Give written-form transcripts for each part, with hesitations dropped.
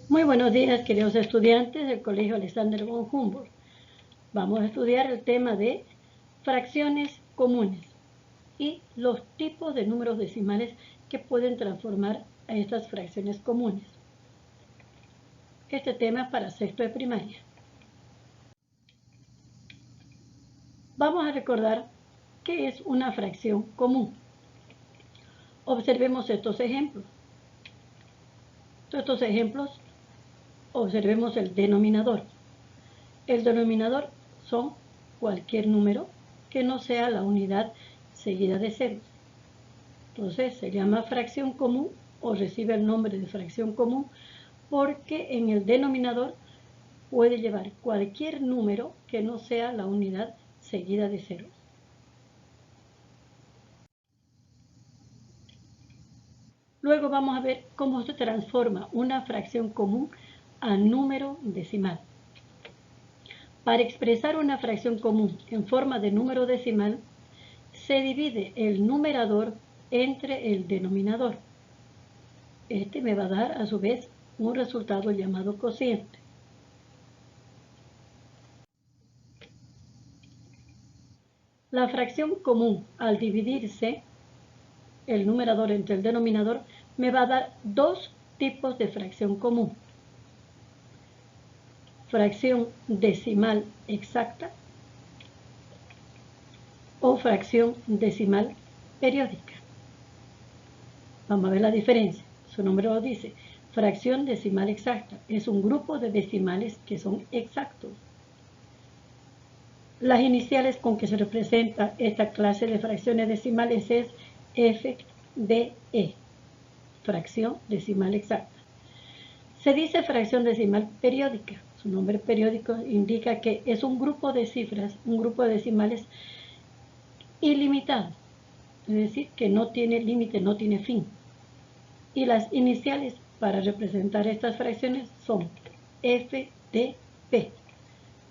Muy buenos días, queridos estudiantes del Colegio Alexander von Humboldt. Vamos a estudiar el tema de fracciones comunes y los tipos de números decimales que pueden transformar a estas fracciones comunes. Este tema es para sexto de primaria. Vamos a recordar qué es una fracción común. Observemos estos ejemplos. Estos ejemplos, observemos el denominador. El denominador son cualquier número que no sea la unidad seguida de ceros. Entonces se llama fracción común o recibe el nombre de fracción común porque en el denominador puede llevar cualquier número que no sea la unidad seguida de ceros. Luego vamos a ver cómo se transforma una fracción común a número decimal. Para expresar una fracción común en forma de número decimal, se divide el numerador entre el denominador. Este me va a dar a su vez un resultado llamado cociente. La fracción común, al dividirse el numerador entre el denominador, me va a dar dos tipos de fracción común. Fracción decimal exacta o fracción decimal periódica. Vamos a ver la diferencia. Su nombre lo dice. Fracción decimal exacta. Es un grupo de decimales que son exactos. Las iniciales con que se representa esta clase de fracciones decimales es FDE. Fracción decimal exacta. Se dice fracción decimal periódica. Su nombre periódico indica que es un grupo de cifras, un grupo de decimales ilimitado. Es decir, que no tiene límite, no tiene fin. Y las iniciales para representar estas fracciones son FDP,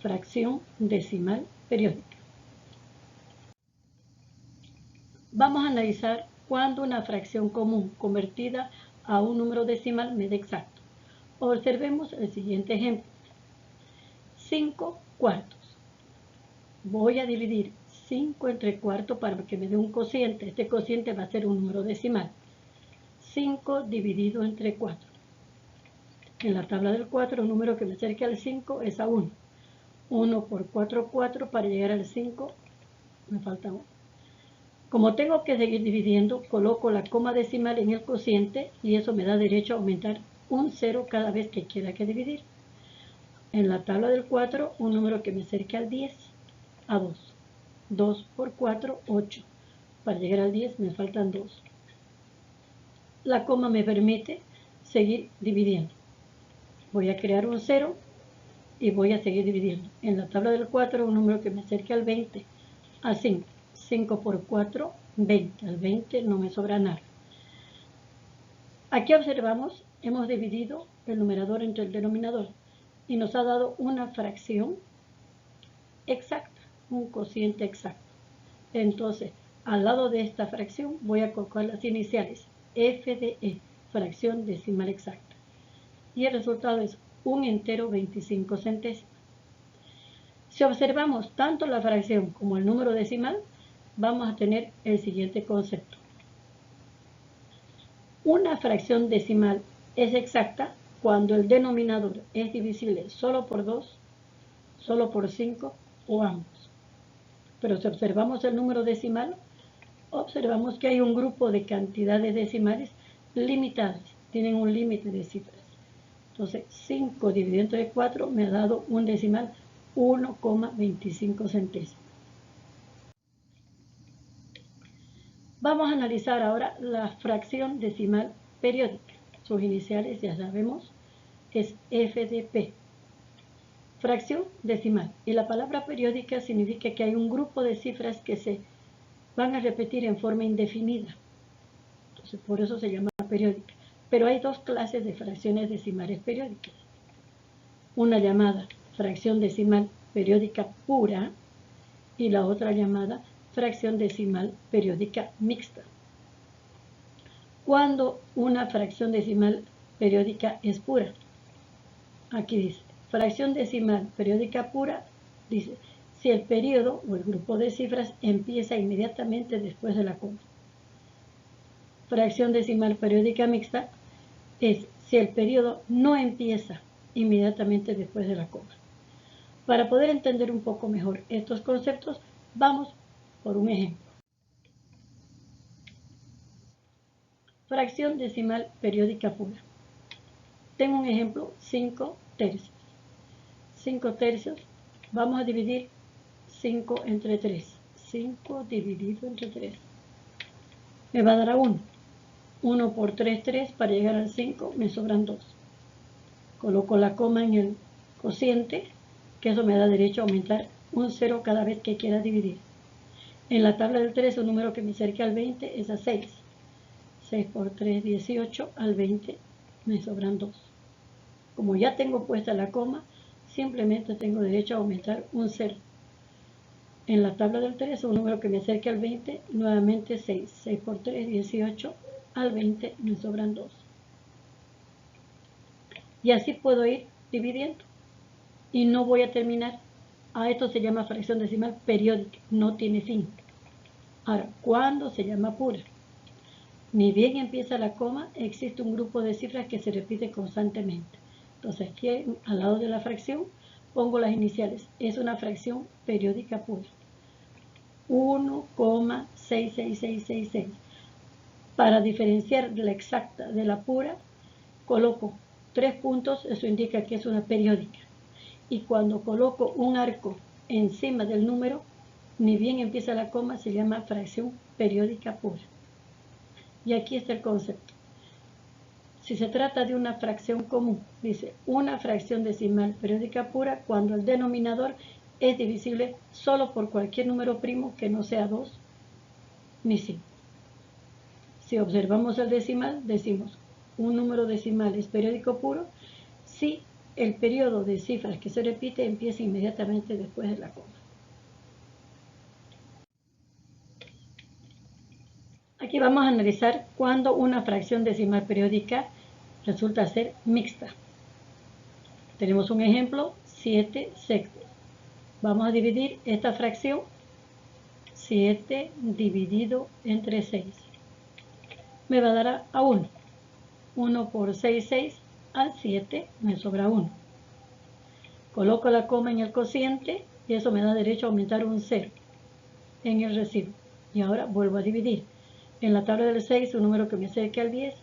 fracción decimal periódica. Vamos a analizar cuándo una fracción común convertida a un número decimal me da exacto. Observemos el siguiente ejemplo. 5 cuartos. Voy a dividir 5 entre cuartos para que me dé un cociente. Este cociente va a ser un número decimal. 5 dividido entre 4. En la tabla del 4, el número que me acerca al 5 es a 1. 1 por 4, 4. Para llegar al 5, me falta 1. Como tengo que seguir dividiendo, coloco la coma decimal en el cociente y eso me da derecho a aumentar un 0 cada vez que quiera que dividir. En la tabla del 4, un número que me acerque al 10, a 2. 2 por 4, 8. Para llegar al 10 me faltan 2. La coma me permite seguir dividiendo. Voy a crear un 0 y voy a seguir dividiendo. En la tabla del 4, un número que me acerque al 20, a 5. 5 por 4, 20. Al 20 no me sobra nada. Aquí observamos, hemos dividido el numerador entre el denominador y nos ha dado una fracción exacta, un cociente exacto. Entonces, al lado de esta fracción voy a colocar las iniciales FDE, fracción decimal exacta. Y el resultado es un entero 25 centésimas. Si observamos tanto la fracción como el número decimal, vamos a tener el siguiente concepto. Una fracción decimal es exacta cuando el denominador es divisible solo por 2, solo por 5 o ambos. Pero si observamos el número decimal, observamos que hay un grupo de cantidades decimales limitadas, tienen un límite de cifras. Entonces, 5 dividido entre 4 me ha dado un decimal 1,25 centésimos. Vamos a analizar ahora la fracción decimal periódica. Sus iniciales ya sabemos, es FDP. Fracción decimal. Y la palabra periódica significa que hay un grupo de cifras que se van a repetir en forma indefinida. Entonces, por eso se llama periódica. Pero hay dos clases de fracciones decimales periódicas. Una llamada fracción decimal periódica pura y la otra llamada fracción decimal periódica mixta. Cuando una fracción decimal periódica es pura, Aquí dice, fracción decimal periódica pura, dice, si el periodo o el grupo de cifras empieza inmediatamente después de la coma. Fracción decimal periódica mixta es si el periodo no empieza inmediatamente después de la coma. Para poder entender un poco mejor estos conceptos, vamos por un ejemplo. Fracción decimal periódica pura. Tengo un ejemplo, 5 tercios. 5 tercios, vamos a dividir 5 entre 3. 5 dividido entre 3. Me va a dar a 1. 1 por 3, 3. Para llegar al 5 me sobran 2. Coloco la coma en el cociente, que eso me da derecho a aumentar un 0 cada vez que quiera dividir. En la tabla del 3, un número que me acerque al 20 es a 6. 6 por 3, 18. Al 20 me sobran 2. Como ya tengo puesta la coma, simplemente tengo derecho a aumentar un 0. En la tabla del 3, un número que me acerque al 20, nuevamente 6. 6 por 3, 18. Al 20 me sobran 2. Y así puedo ir dividiendo. Y no voy a terminar. A esto se llama fracción decimal periódica, no tiene fin. Ahora, ¿cuándo se llama pura? Ni bien empieza la coma, existe un grupo de cifras que se repite constantemente. Entonces aquí al lado de la fracción pongo las iniciales. Es una fracción periódica pura. 1,66666. Para diferenciar de la exacta de la pura, coloco 3 puntos, eso indica que es una periódica. Y cuando coloco un arco encima del número, ni bien empieza la coma, se llama fracción periódica pura. Y aquí está el concepto. Si se trata de una fracción común, dice una fracción decimal periódica pura cuando el denominador es divisible solo por cualquier número primo que no sea 2 ni 5. Si observamos el decimal, decimos un número decimal es periódico puro si el periodo de cifras que se repite empieza inmediatamente después de la coma. Aquí vamos a analizar cuando una fracción decimal periódica resulta ser mixta. Tenemos un ejemplo, 7 sextos. Vamos a dividir esta fracción, 7 dividido entre 6. Me va a dar a 1. 1 por 6, 6. Al 7 me sobra 1. Coloco la coma en el cociente y eso me da derecho a aumentar un 0 en el residuo. Y ahora vuelvo a dividir. En la tabla del 6, un número que me acerque al 10,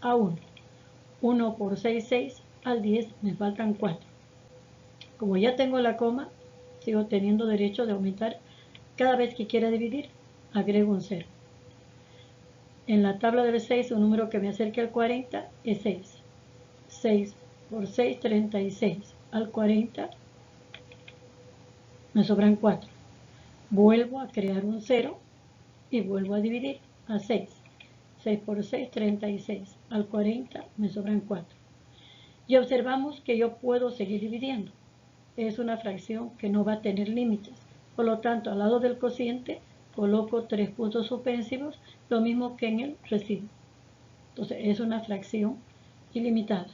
a 1. 1 por 6, 6. Al 10 me faltan 4. Como ya tengo la coma, sigo teniendo derecho de aumentar cada vez que quiera dividir. Agrego un 0. En la tabla del 6, un número que me acerque al 40 es 6. 6 por 6, 36. Al 40 me sobran 4. Vuelvo a crear un 0 y vuelvo a dividir a 6. 6 por 6, 36. Al 40 me sobran 4. Y observamos que yo puedo seguir dividiendo. Es una fracción que no va a tener límites. Por lo tanto, al lado del cociente coloco 3 puntos suspensivos, lo mismo que en el residuo. Entonces, es una fracción ilimitada.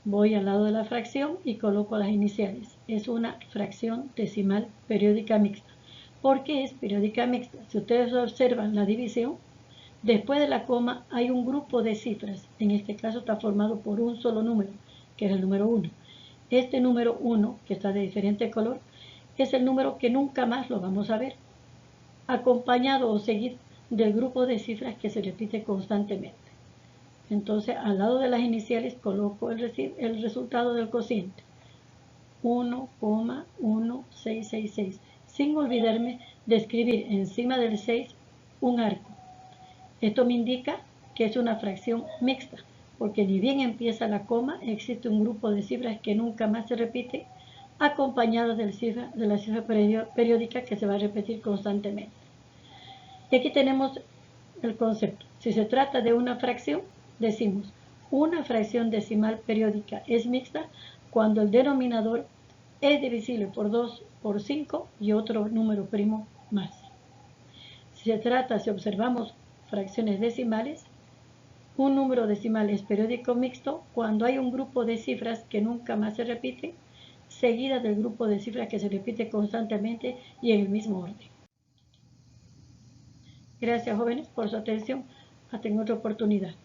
Voy al lado de la fracción y coloco las iniciales. Es una fracción decimal periódica mixta. ¿Por qué es periódica mixta? Si ustedes observan la división, después de la coma hay un grupo de cifras. En este caso está formado por un solo número, que es el número 1. Este número 1, que está de diferente color, es el número que nunca más lo vamos a ver, acompañado o seguido del grupo de cifras que se repite constantemente. Entonces, al lado de las iniciales coloco el resultado del cociente. 1,1666, sin olvidarme de escribir encima del 6 un arco. Esto me indica que es una fracción mixta, porque ni bien empieza la coma, existe un grupo de cifras que nunca más se repite, acompañadas de la cifra periódica que se va a repetir constantemente. Y aquí tenemos el concepto. Si se trata de una fracción, decimos una fracción decimal periódica es mixta cuando el denominador es divisible por 2, por 5 y otro número primo más. Si observamos fracciones decimales, Un número decimal es periódico mixto cuando hay un grupo de cifras que nunca más se repiten, seguida del grupo de cifras que se repite constantemente y en el mismo orden. Gracias, jóvenes, por su atención. Hasta en otra oportunidad.